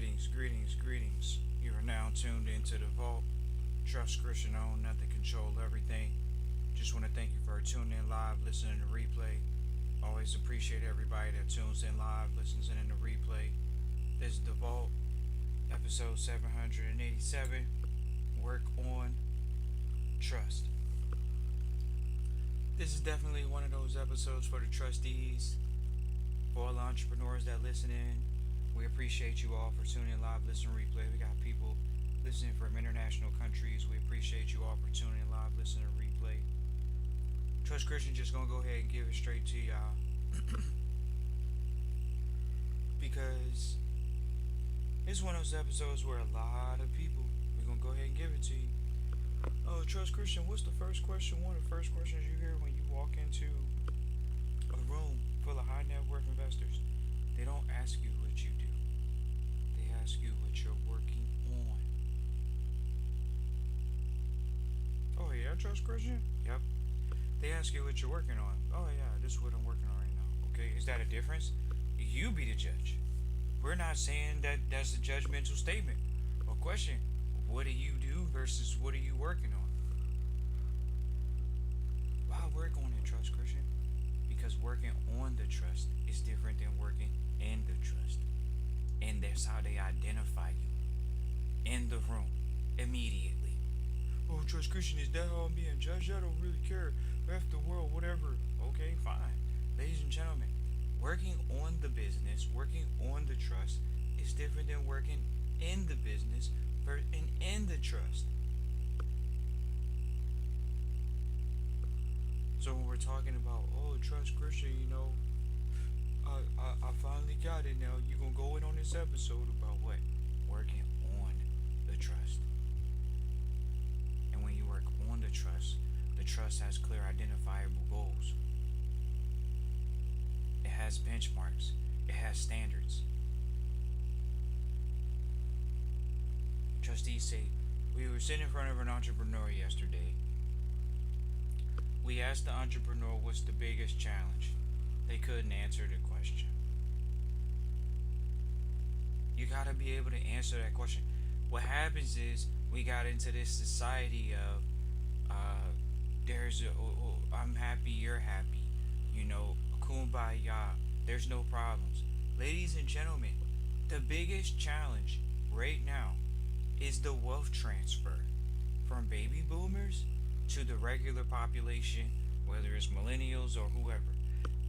Greetings. You are now tuned into the Vault. Trust Christian own, nothing control everything. Just want to thank you for tuning in live, listening to replay. Always appreciate everybody that tunes in live, listens in the replay. This is the Vault, episode 787. Work on trust. This is definitely one of those episodes for the trustees, for all the entrepreneurs that listen in. We appreciate you all for tuning in live, listening, replay. We got people listening from international countries. We appreciate you all for tuning in live, listening, replay. Trust Christian just gonna go ahead and give it straight to y'all because it's one of those episodes where a lot of people. We're gonna go ahead and give it to you. Oh, Trust Christian, what's the first question? One of the first questions you hear when you walk into a room full of high net worth investors. They don't ask you what you do. They ask you what you're working on. Oh yeah, Trust Christian? Yep. They ask you what you're working on. Oh yeah, this is what I'm working on right now. Okay, is that a difference? You be the judge. We're not saying that that's a judgmental statement or question. What do you do versus what are you working on? Why work on it, Trust Christian? Because working on the trust is different than working in the trust. And that's how they identify you in the room immediately. Oh, Trust Christian, is that how I'm being judged? I don't really care. F the world, whatever. Okay, fine. Ladies and gentlemen, working on the business, working on the trust is different than working in the business and in the trust. So when we're talking about, oh, Trust Christian, I finally got it now. You're going to go in on this episode about what? Working on the trust. And when you work on the trust has clear identifiable goals. It has benchmarks. It has standards. Trustees say, we were sitting in front of an entrepreneur yesterday. We asked the entrepreneur what's the biggest challenge. They couldn't answer the question. You gotta be able to answer that question. What happens is we got into this society of I'm happy, you're happy. Kumbaya. There's no problems. Ladies and gentlemen, the biggest challenge right now is the wealth transfer from baby boomers to the regular population, whether it's millennials or whoever.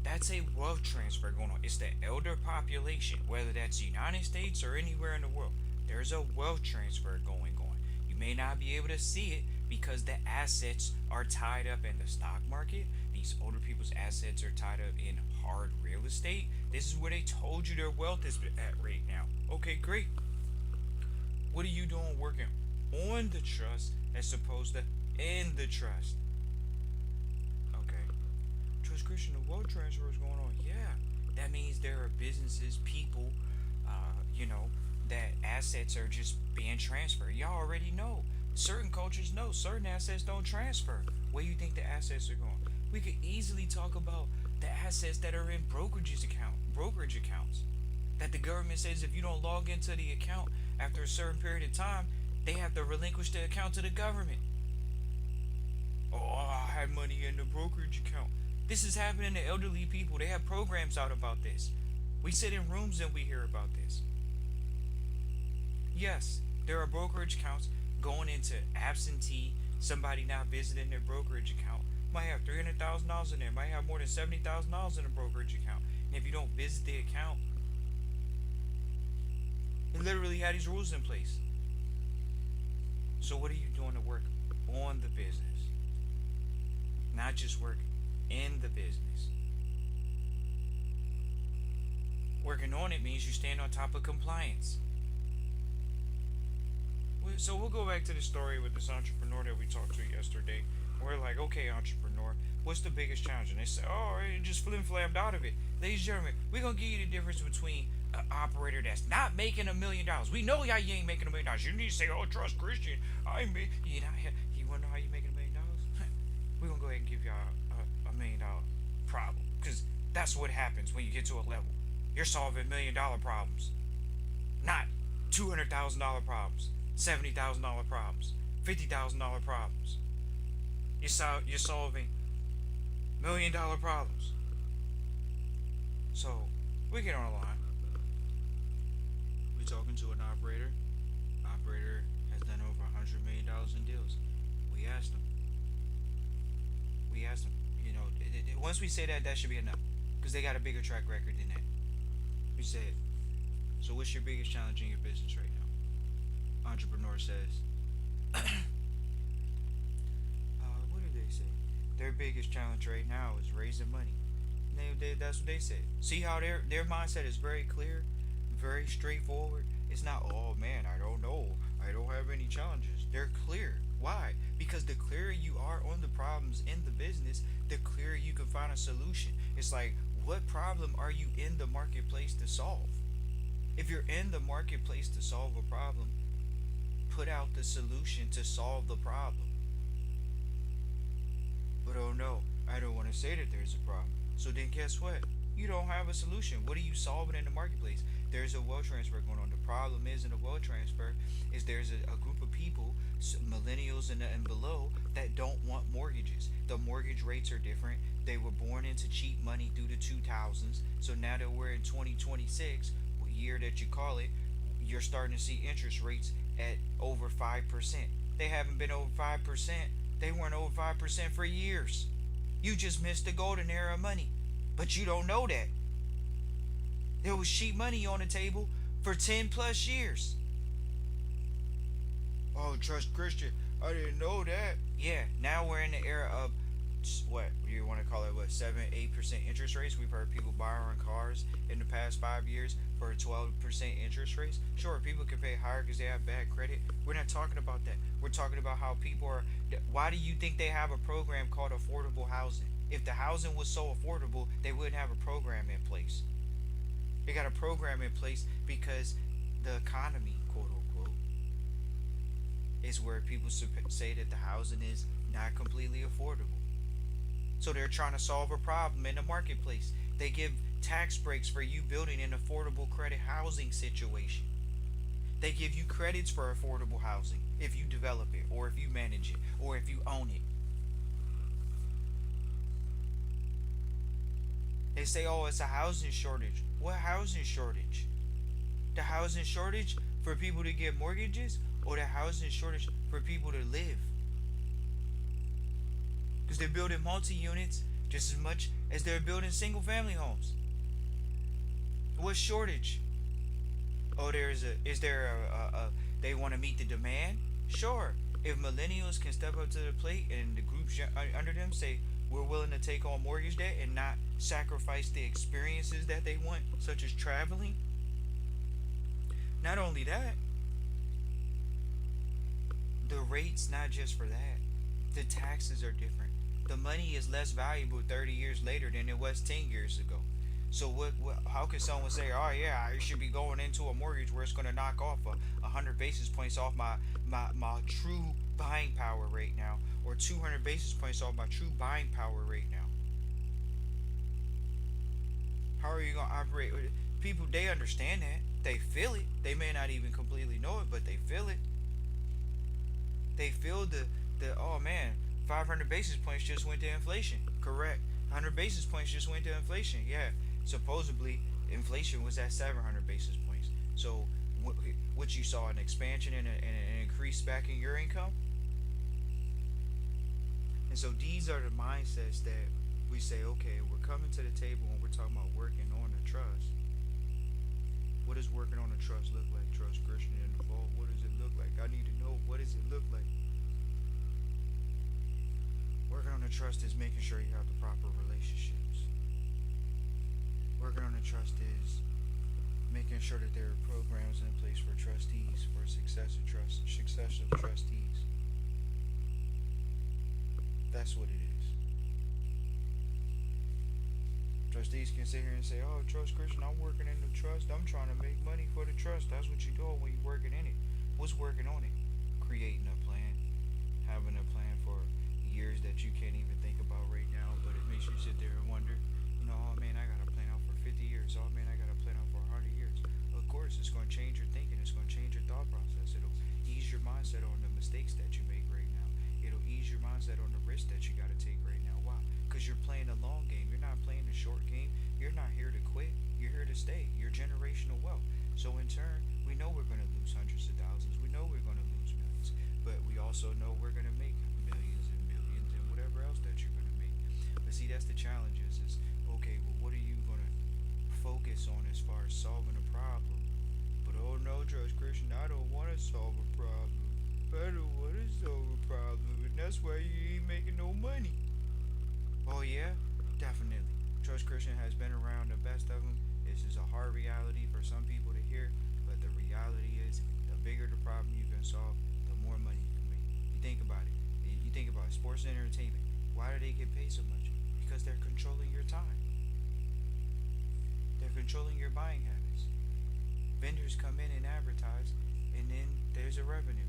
That's a wealth transfer going on. It's the elder population, whether that's the United States or anywhere in the world. There's a wealth transfer going on. You may not be able to see it because the assets are tied up in the stock market. These older people's assets are tied up in hard real estate. This is where they told you their wealth is at right now. Okay, great. What are you doing working on the trust as opposed to in the trust? Okay. Trust Christian, the wealth transfer is going on. Yeah. That means there are businesses, people, that assets are just being transferred. Y'all already know. Certain cultures know certain assets don't transfer. Where you think the assets are going? We could easily talk about the assets that are in brokerage accounts. That the government says if you don't log into the account after a certain period of time, they have to relinquish the account to the government. Oh, I had money in the brokerage account. This is happening to elderly people. They have programs out about this. We sit in rooms and we hear about this. Yes, there are brokerage accounts going into absentee, somebody not visiting their brokerage account. Might have $300,000 in there, might have more than $70,000 in a brokerage account. And if you don't visit the account, it literally had these rules in place. So what are you doing to work on the business? Not just work in the business. Working on it means you stand on top of compliance. So we'll go back to the story with this entrepreneur that we talked to yesterday. We're like, okay, entrepreneur, what's the biggest challenge? And they say, oh, it just flim-flammed out of it. Ladies and gentlemen, we're going to give you the difference between an operator that's not making $1,000,000. We know y'all you ain't making $1,000,000. You need to say, oh, Trust Christian, you want to know how you making $1,000,000? We're going to go ahead and give y'all $1,000,000 problem. Because that's what happens when you get to a level. You're solving $1,000,000 problems. Not $200,000 problems, $70,000 problems, $50,000 problems. You're solving $1 million problems. So we get on the line. We talking to an operator. Operator has done over $100 million in deals. We asked him. We asked him. Once we say that, that should be enough, because they got a bigger track record than that. We said, so what's your biggest challenge in your business right now? Entrepreneur says, what did they say? Their biggest challenge right now is raising money. That's what they said. See how their mindset is very clear, very straightforward. It's not, oh man, I don't know, I don't have any challenges. They're clear. Why? Because the clearer you are on the problems in the business, the clearer you can find a solution. It's like, what problem are you in the marketplace to solve? If you're in the marketplace to solve a problem, put out the solution to solve the problem. But oh no, I don't want to say that there's a problem. So then guess what? You don't have a solution. What are you solving in the marketplace? There's a wealth transfer going on. The problem is in the wealth transfer is there's a group of people, millennials and below, that don't want mortgages. The mortgage rates are different. They were born into cheap money through the 2000s. So now that we're in 2026, what year that you call it, you're starting to see interest rates at over 5%. They haven't been over 5%. They weren't over 5% for years. You just missed the golden era of money. But you don't know that. There was cheap money on the table for 10 plus years. Oh, trust Christian. I didn't know that. Yeah, now we're in the era of what you want to call it, what, 7-8% interest rates. We've heard people borrowing cars in the past 5 years for a 12% interest rates. Sure, people can pay higher because they have bad credit. We're not talking about that. We're talking about how people are. Why do you think they have a program called affordable housing? If the housing was so affordable, they wouldn't have a program in place. They got a program in place because the economy, quote unquote, is where people say that the housing is not completely affordable. So they're trying to solve a problem in the marketplace. They give tax breaks for you building an affordable credit housing situation. They give you credits for affordable housing if you develop it, or if you manage it, or if you own it. They say, oh, it's a housing shortage. What housing shortage? The housing shortage for people to get mortgages, or the housing shortage for people to live? Because they're building multi-units just as much as they're building single-family homes. What shortage? Oh, is there they want to meet the demand? Sure. If millennials can step up to the plate and the groups under them say, we're willing to take on mortgage debt and not sacrifice the experiences that they want, such as traveling. Not only that, the rates not just for that. The taxes are different. The money is less valuable 30 years later than it was 10 years ago. So how can someone say, oh yeah, I should be going into a mortgage where it's going to knock off 100 basis points off my true buying power right now, or 200 basis points off my true buying power right now? How are you going to operate with it? People, they understand that. They feel it. They may not even completely know it, but they feel it. They feel the oh man, 500 basis points just went to inflation. Correct. 100 basis points just went to inflation. Yeah. Supposedly, inflation was at 700 basis points. So, what you saw, an expansion and an increase back in your income? And so these are the mindsets that we say, okay, we're coming to the table when we're talking about working on the trust. What does working on the trust look like? Trust Christian in the vault. What does it look like? I need to know, what does it look like? Working on the trust is making sure you have the proper relationships. Working on the trust is making sure that there are programs in place for trustees, for successive trustees. That's what it is. Trustees can sit here and say, oh, Trust Christian, I'm working in the trust. I'm trying to make money for the trust. That's what you're doing when you're working in it. What's working on it? Creating a plan. Having a plan for years that you can't even think about right now, but it makes you sit there and wonder, oh man, I got a plan out for 50 years. Oh man, I got a plan out for 100 years. Of course, it's going to change your thinking. It's going to change generational wealth. So in turn, we know we're going to lose hundreds of thousands. We know we're going to lose millions, but we also know we're going to make millions and billions and whatever else that you're going to make. But see, that's the challenge is okay, well, what are you going to focus on as far as solving a problem? But oh no, Trust Christian, I don't want to solve a problem. I don't want to solve a problem, and that's why you ain't making no money. Oh yeah, definitely. Trust Christian has been around the best of them. This is a hard reality for some people to hear, but the reality is, the bigger the problem you can solve, the more money you can make. You think about it. You think about it. Sports and entertainment. Why do they get paid so much? Because they're controlling your time. They're controlling your buying habits. Vendors come in and advertise, and then there's a revenue.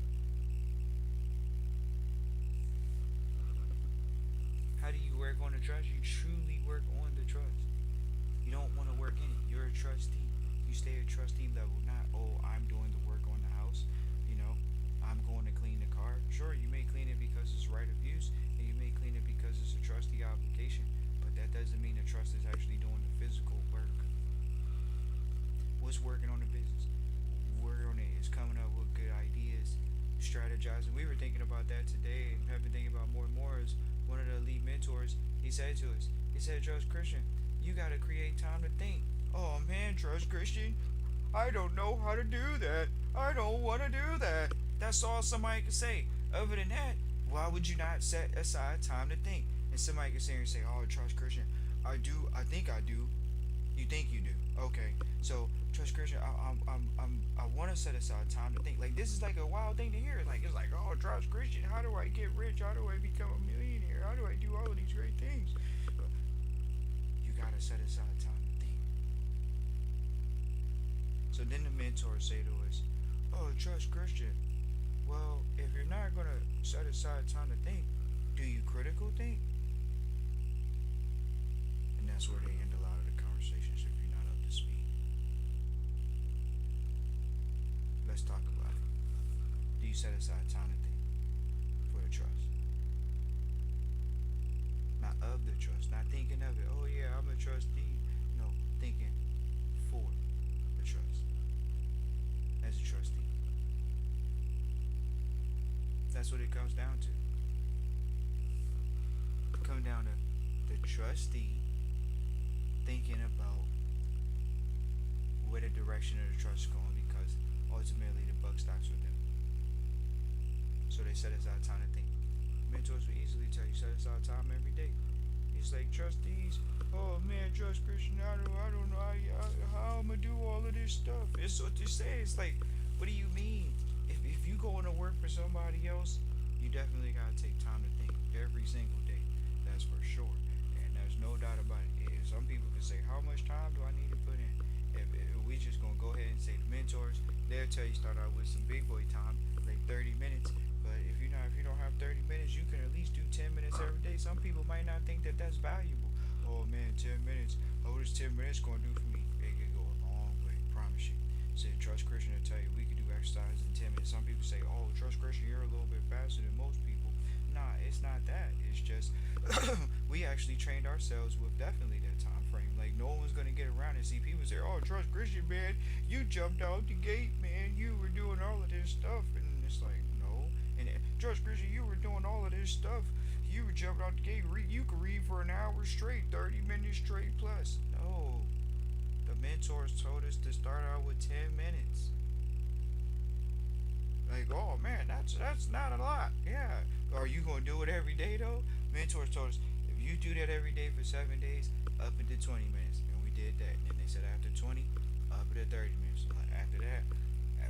How do you work on the trust? You truly work on the trust. You don't want to work in it. You're a trustee. You stay at trustee level, not, oh, I'm doing the work on the house. You know, I'm going to clean the car. Sure, you may clean it because it's right of use, and you may clean it because it's a trustee obligation, but that doesn't mean the trust is actually doing the physical work. What's working on the business? Working on it is coming up with good ideas, strategizing. We were thinking about that today and have been thinking about more and more. Is one of the elite mentors, he said to us, he said, Trust Christian, you got to create time to think. Oh man, Trust Christian, I don't know how to do that. I don't want to do that. That's all somebody can say. Other than that, why would you not set aside time to think? And somebody can sit here and say, oh, Trust Christian, I do, I think I do. You think you do. Okay. So, Trust Christian, I want to set aside time to think. Like, this is like a wild thing to hear. Like, it's like, oh, Trust Christian, how do I get rich? How do I become a millionaire? How do I do all of these great things? But you got to set aside time to think. So then the mentors say to us, oh, Trust Christian, well, if you're not going to set aside time to think, do you critical think? And that's where they end a lot of the conversations if you're not up to speed. Let's talk about it. Do you set aside time to think for the trust? Not of the trust, not thinking of it. Oh yeah, I'm a trustee. No, thinking for the trust as a trustee. That's what it comes down to. It comes down to the trustee thinking about where the direction of the trust is going because ultimately the buck stops with them. So they set aside time to think. Mentors will easily tell you set aside time every day. It's like trustees, oh man, Trust Christian, I don't know how I'm gonna do all of this stuff. It's what they say. It's like, what do you mean? If you going to work for somebody else, you definitely gotta take time to think every single day. That's for sure. And there's no doubt about it. Some people can say, how much time do I need to put in? If we just gonna go ahead and say the mentors, they'll tell you start out with some big boy time, like 30 minutes. But if you don't have 30 minutes, you can at least do 10 minutes every day. Some people might not think that that's valuable. Oh man, 10 minutes. Oh, what is 10 minutes gonna do for me? It could go a long way, promise you. Say Trust Christian will tell you we could do exercise in 10 minutes. Some people say, oh, Trust Christian, you're a little bit faster than most people. Nah, it's not that. It's just we actually trained ourselves with definitely that time frame. Like no one's gonna get around and see people say, "Oh, Trust Christian, man, you jumped out the gate, man. You were doing all of this stuff," and it's like, no. And Trust Christian, you were doing all of this stuff. You were jumping out the gate. You could read for an hour straight, 30 minutes straight plus. No, the mentors told us to start out with 10 minutes. Like, oh man, that's not a lot. Yeah. Are you gonna do it every day though? Mentors told us if you do that every day for 7 days, up into 20 minutes. And we did that. And they said after 20, up into 30 minutes. Like after that,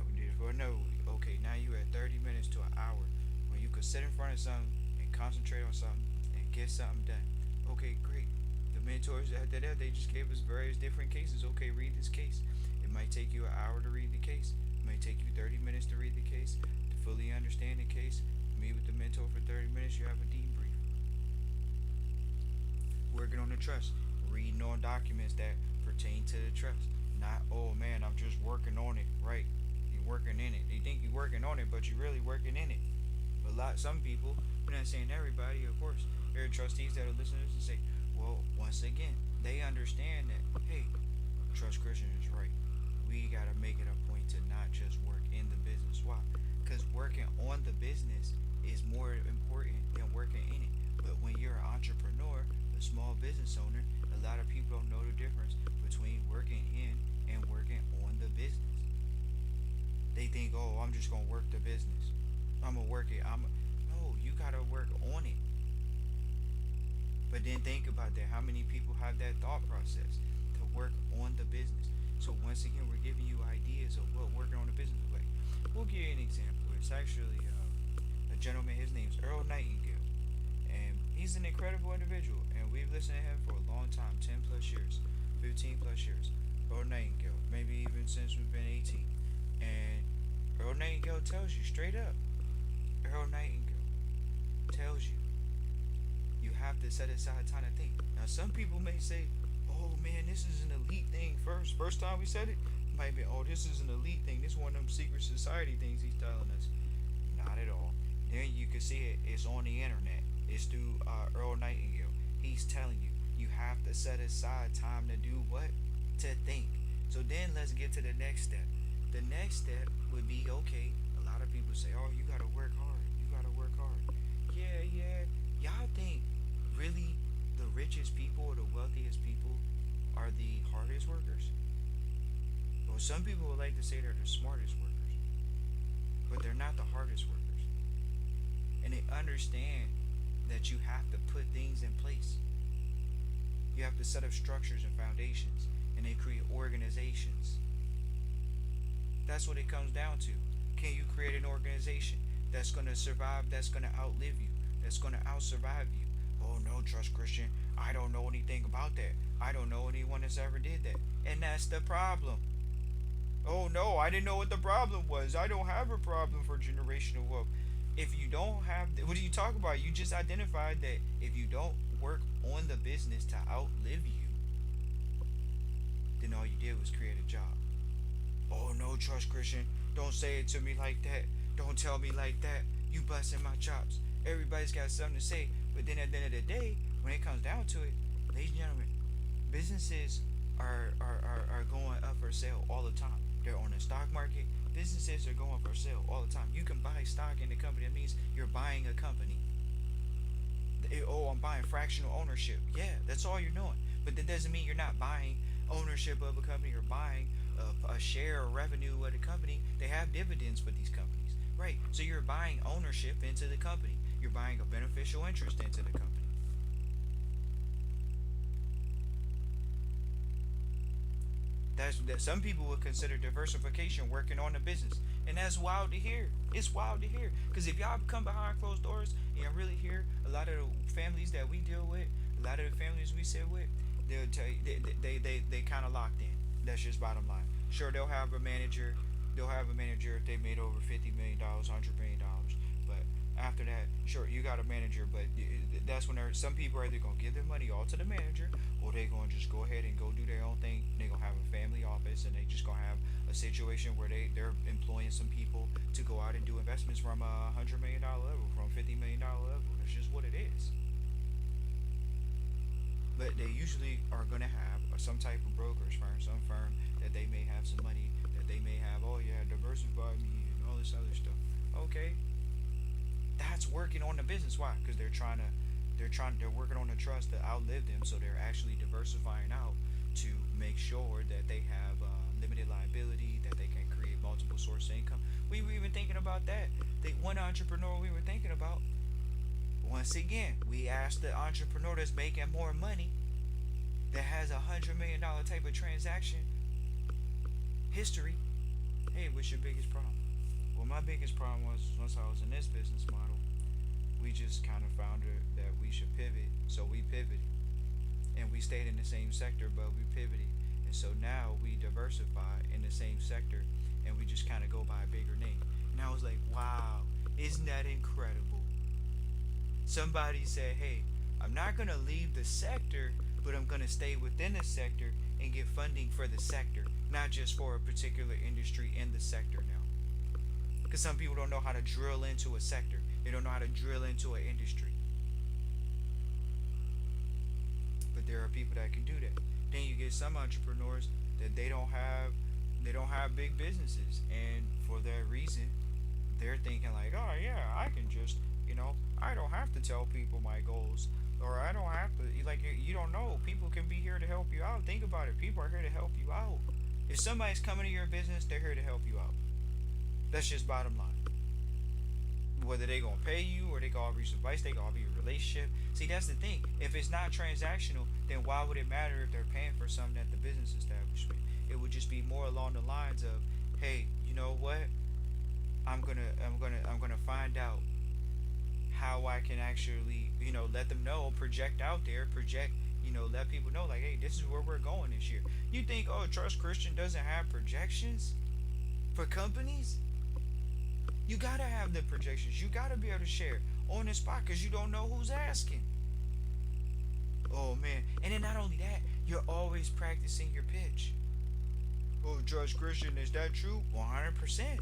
we did it for another week. Okay, now you at 30 minutes to an hour where you could sit in front of something and concentrate on something and get something done. Okay, great. The mentors after that, they just gave us various different cases. Okay, read this case. It might take you an hour to read the case. It might take you 30 minutes to read the case. To fully understand the case, meet with the mentor for 30 minutes, you have a debrief. Working on the trust, reading on documents that pertain to the trust. Not, oh man, I'm just working on it, right? You're working in it. You think you're working on it, but you're really working in it. But some people, we're not saying everybody, of course, there are trustees that are listeners and say, well, once again, they understand that, hey, Trust Christian is right. We business owner, a lot of people don't know the difference between working in and working on the business. They think, oh, I'm just gonna work the business. I'm gonna work it. No, you gotta work on it. But then think about that. How many people have that thought process to work on the business? So once again, we're giving you ideas of what working on the business is like. We'll give you an example. It's actually a gentleman. His name's Earl Nightingale, and he's an incredible individual. And we've listened to him for a long time, 10 plus years, 15 plus years. Earl Nightingale, maybe even since we've been 18. And Earl Nightingale tells you straight up. Earl Nightingale tells you you have to set aside time to think. Now, some people may say, "Oh man, this is an elite thing." First time we said it, might be, "Oh, this is an elite thing. This is one of them secret society things he's telling us." Not at all. Then you can see it. It's on the internet. It's through Earl Nightingale. He's telling you you have to set aside time to do what? To think. So then let's get to the next step. The next step would be, okay. A lot of people say, "Oh, you gotta work hard. You gotta work hard." Yeah, yeah. Y'all think really the richest people or the wealthiest people are the hardest workers? Well, some people would like to say they're the smartest workers, but they're not the hardest workers. And they understand that you have to put things in place. You have to set up structures and foundations, and they create organizations. That's what it comes down to. Can you create an organization that's going to survive, that's going to outlive you, that's going to outsurvive you? Oh no, Trust Christian, I don't know anything about that. I don't know anyone that's ever did that. And that's the problem. Oh no, I didn't know what the problem was. I don't have a problem for generational wealth. If you don't have, what are you talking about? You just identified that if you don't work on the business to outlive you, then all you did was create a job. Oh no, Trust Christian, don't say it to me like that. Don't tell me like that. You busting my chops. Everybody's got something to say, but then at the end of the day, when it comes down to it, ladies and gentlemen, businesses are going up for sale all the time. They're on the stock market. Businesses are going for sale all the time. You can buy stock in the company. That means you're buying a company. Oh, I'm buying fractional ownership. Yeah, that's all you're doing. But that doesn't mean you're not buying ownership of a company or buying a share or revenue of the company. They have dividends for these companies, right? So you're buying ownership into the company. You're buying a beneficial interest into the company. That some people would consider diversification working on the business, and that's wild to hear. It's wild to hear because if y'all come behind closed doors and really hear a lot of the families that we deal with, a lot of the families we sit with, they'll tell you they kind of locked in. That's just bottom line. Sure, they'll have a manager. They'll have a manager if they made over $50 million, $100 million. But after that, sure, you got a manager, but that's when some people are either gonna give their money all to the manager, or they gonna just go ahead and go do their own thing. They gonna have a family office, and they just gonna have a situation where they're employing some people to go out and do investments from a $100 million level, from $50 million level. That's just what it is. But they usually are gonna have some type of brokerage firm, some firm that they may have some money, that they may have. Oh yeah, diversify me and all this other stuff. Okay, that's working on the business. Why? Because they're working on the trust to outlive them, so they're actually diversifying out to make sure that they have limited liability, that they can create multiple source of income. We were even thinking about that. The one entrepreneur we were thinking about, once again, we asked the entrepreneur that's making more money, that has $100 million type of transaction history. Hey, what's your biggest problem? Well, my biggest problem was once I was in this business model, we just kind of found that we should pivot. So we pivoted, and we stayed in the same sector, but we pivoted. And so now we diversify in the same sector, and we just kind of go by a bigger name. And I was like, wow, isn't that incredible? Somebody said, hey, I'm not going to leave the sector, but I'm going to stay within the sector and get funding for the sector, not just for a particular industry in the sector now. Because some people don't know how to drill into a sector. They don't know how to drill into an industry. But there are people that can do that. Then you get some entrepreneurs that they don't have big businesses, and for that reason, they're thinking like, oh yeah, I can just, I don't have to tell people my goals. Or I don't have to. Like, you don't know. People can be here to help you out. Think about it. People are here to help you out. If somebody's coming to your business, they're here to help you out. That's just bottom line. Whether they gonna pay you or they gonna offer you some advice, they gonna offer you a relationship. See, that's the thing. If it's not transactional, then why would it matter if they're paying for something at the business establishment? It would just be more along the lines of, hey, you know what? I'm gonna find out how I can actually, let them know, project out there, project, let people know, like, hey, this is where we're going this year. You think, oh, Trust Christian doesn't have projections for companies? You gotta have the projections. You gotta be able to share on the spot because you don't know who's asking. Oh man! And then not only that, you're always practicing your pitch. Oh, Trust Christian, is that true? 100%.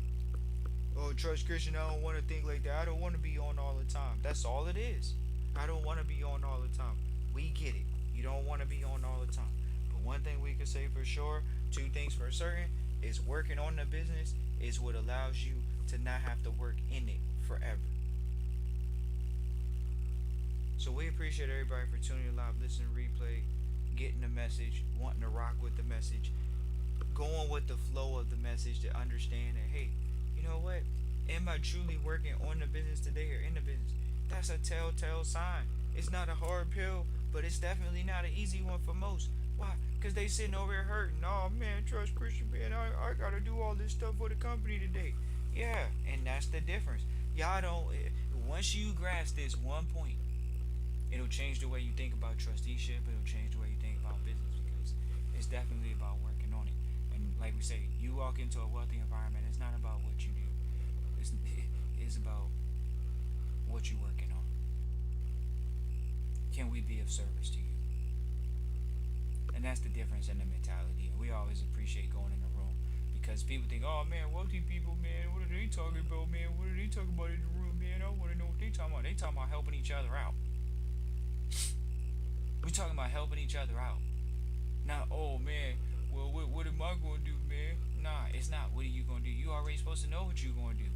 Oh, Trust Christian, I don't want to think like that. I don't want to be on all the time. That's all it is. I don't want to be on all the time. We get it. You don't want to be on all the time. But one thing we can say for sure, two things for certain, is working on the business is what allows you to not have to work in it forever. So we appreciate everybody for tuning in live, listening to replay, getting the message, wanting to rock with the message, going with the flow of the message to understand that, hey, you know what? Am I truly working on the business today or in the business? That's a telltale sign. It's not a hard pill, but it's definitely not an easy one for most. Why? Because they sitting over here hurting. Oh man, Trust Christian, man, I gotta do all this stuff for the company today. Yeah, and that's the difference. Y'all don't. Once you grasp this one point, it'll change the way you think about trusteeship. It'll change the way you think about business because it's definitely about working on it. And like we say, you walk into a wealthy environment. It's not about what you do. It's about what you're working on. Can we be of service to you? And that's the difference in the mentality. And we always appreciate going in the room because people think, oh man, wealthy people, man, what are they talking about, man? What are they talking about in the room, man? I want to know what they talking about. They talking about helping each other out. We talking about helping each other out. Not, oh man, well, what am I going to do, man? Nah, it's not what are you going to do. You already supposed to know what you're going to do.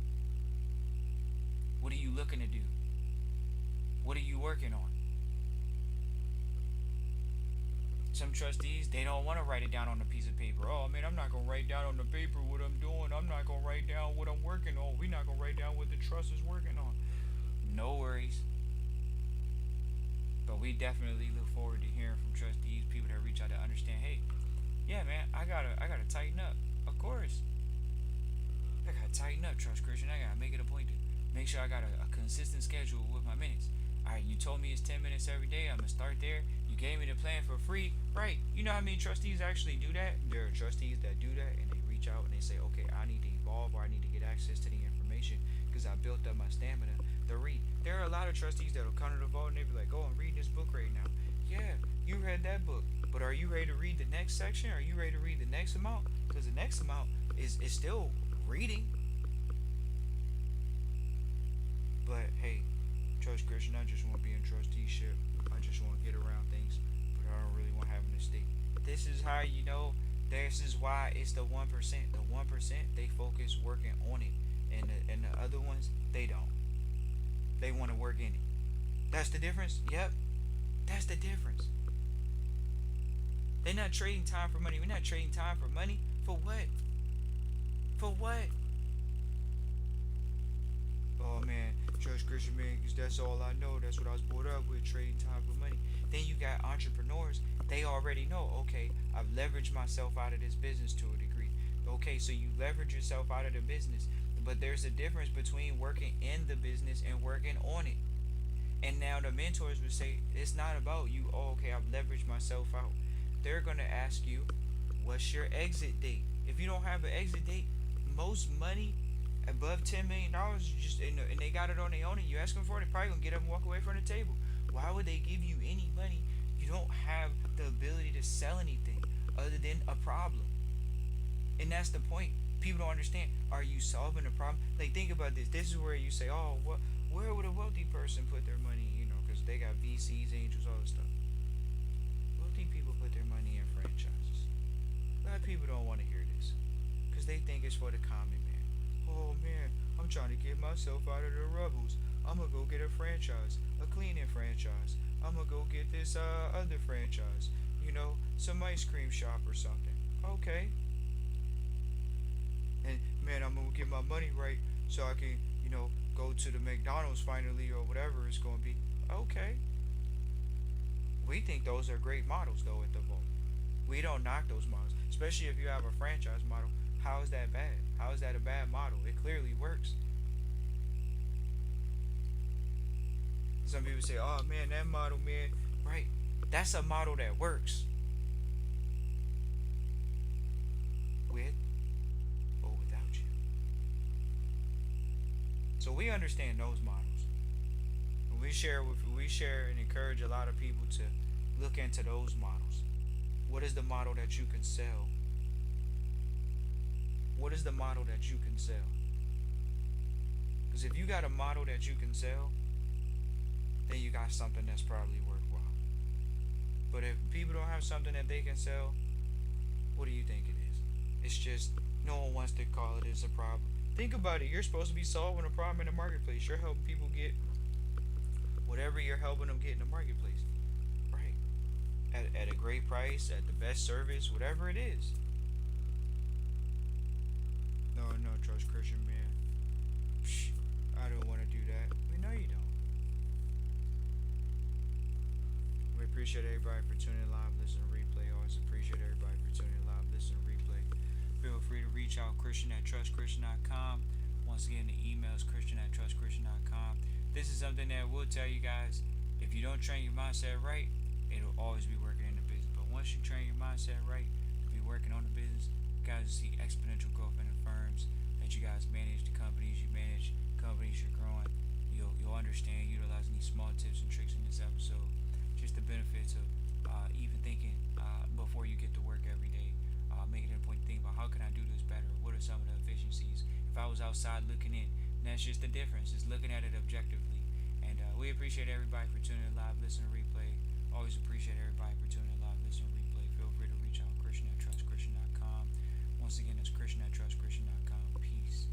What are you looking to do? What are you working on? Some trustees, they don't want to write it down on a piece of paper. Oh man, I'm not going to write down on the paper what I'm doing. I'm not going to write down what I'm working on. We're not going to write down what the trust is working on. No worries. But we definitely look forward to hearing from trustees, people that reach out to understand, hey, yeah man, I gotta tighten up. Of course. I gotta tighten up, Trust Christian. I gotta make it a point to make sure I got a consistent schedule with my minutes. Alright, you told me it's 10 minutes every day. I'm gonna start there. You gave me the plan for free. Right. You know how many trustees actually do that? There are trustees that do that and they reach out and they say, okay, I need to evolve or I need to get access to the information because I built up my stamina to read. There are a lot of trustees that'll come to the vault and they be like, oh, I'm reading this book right now. Yeah, you read that book. But are you ready to read the next section? Are you ready to read the next amount? Because the next amount is still reading. But hey, Trust Christian, I just want to be in trusteeship. I just want to get around things, but I don't really want to have an estate. This is how you know. This is why it's the 1%. The 1% they focus working on it, and the other ones they don't. They want to work in it. That's the difference. Yep, that's the difference. They're not trading time for money. We're not trading time for money. For what? For what? Oh man, Trust Christian, man, because that's all I know. That's what I was brought up with, trading time for money. Then you got entrepreneurs. They already know, okay, I've leveraged myself out of this business to a degree. Okay, so you leverage yourself out of the business. But there's a difference between working in the business and working on it. And now the mentors would say, it's not about you, oh, okay, I've leveraged myself out. They're going to ask you, what's your exit date? If you don't have an exit date, most money above $10 million, just and they got it on their own, and you ask them for it, they're probably gonna get up and walk away from the table. Why would they give you any money? You don't have the ability to sell anything other than a problem, and that's the point. People don't understand. Are you solving a problem? Like, think about this. This is where you say, oh, what? Where would a wealthy person put their money? You know, because they got VCs, angels, all this stuff. Wealthy people put their money in franchises. A lot of people don't want to hear this because they think it's for the common man. Oh man, I'm trying to get myself out of the rubbles. I'm gonna go get a franchise, a cleaning franchise. I'm gonna go get this other franchise. Some ice cream shop or something. Okay. And man, I'm gonna get my money right so I can, go to the McDonald's finally or whatever it's gonna be. Okay. We think those are great models though at the moment. We don't knock those models, especially if you have a franchise model. How is that bad? How is that a bad model? It clearly works. Some people say, "Oh man, that model, man, right? That's a model that works with or without you." So we understand those models. We share and encourage a lot of people to look into those models. What is the model that you can sell? What is the model that you can sell? Because if you got a model that you can sell, then you got something that's probably worthwhile. But if people don't have something that they can sell, what do you think it is? It's just no one wants to call it as a problem. Think about it. You're supposed to be solving a problem in the marketplace. You're helping people get whatever you're helping them get in the marketplace. Right. At a great price, at the best service, whatever it is. No, no, Trust Christian, man. Psh, I don't want to do that. We know you don't. We appreciate everybody for tuning in live, listening, replay. Always appreciate everybody for tuning in live, listening, replay. Feel free to reach out Christian at trustchristian.com. Once again, the email is Christian at trustchristian.com. This is something that we'll tell you guys. If you don't train your mindset right, it'll always be working in the business. But once you train your mindset right to be working on the business, you guys see exponential growth in the firms that you guys manage, the companies you manage, companies you're growing. You'll understand utilizing these small tips and tricks in this episode. Just the benefits of even thinking before you get to work every day. Making it a point to think about how can I do this better? What are some of the efficiencies? If I was outside looking in, that's just the difference. Just looking at it objectively. And we appreciate everybody for tuning in live, listening, replay. Always appreciate everybody for tuning in live, listening, replay. Feel free to reach out Christian at trustchristian.com. Once again, it's Christian at trustchristian.com. Peace.